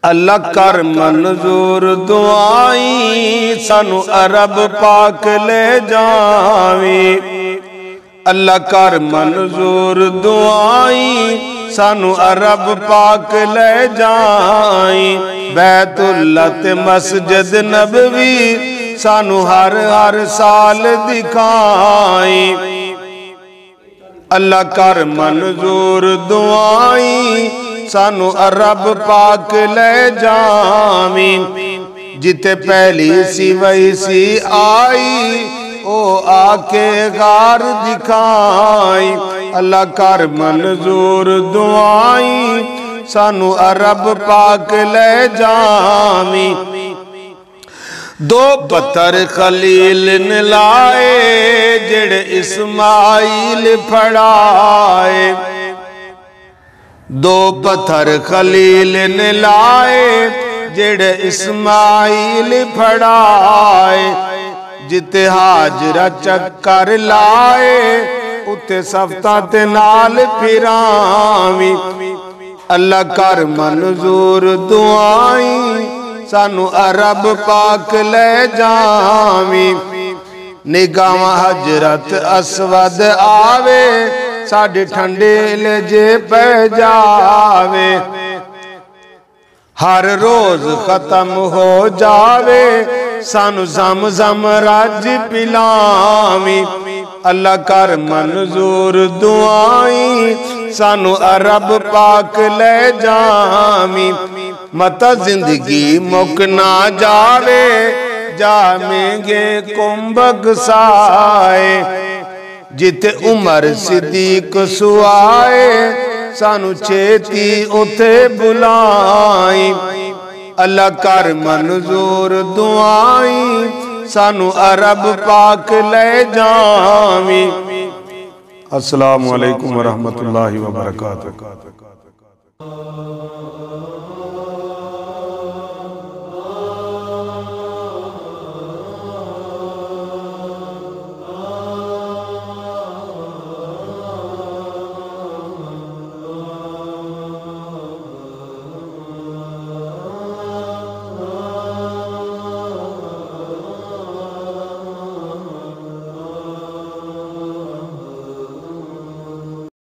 اللہ کر منظور دعائیں سانو عرب پاک لے جاویں اللہ کر منظور دعائیں سانو عرب پاک لے جائیں بیت اللہ تے مسجد نبوی سانو ہر سال دکھائیں اللہ کر منظور دعائیں سانو عرب پاک لے جائیں جتے پہلی سی وہی سی آئی او آکے غار دکھائیں اللہ کر منظور دعائیں سانو عرب پاک لے جائیں دو پتھر خلیل نے لائے جڑ اسماعیل پھڑائے دو پتھر خلیل نے لائے جڑ اسماعیل پھڑائے جتے حاجرہ چکر لائے اتے صفتہ تے نال پھراویں اللہ کر منظور دعائیں سانو عرب پاک لے جاویں نگاہ حجرت اسود آوے ساڑھے ٹھنڈے لجے پہ جاوے ہر روز ختم ہو جاوے سانو زم راج پلاویں اللہ کر منظور دعائیں سانو عرب پاک لے جاویں متا زندگی مکنا جاوے جامیں گے کمبگ سائے جتے عمر صدیق سوائے سانو چیتی اتے بلائیں اللہ کر منظور دعائیں سانو عرب پاک لے جاویں السلام علیکم ورحمت اللہ وبرکاتہ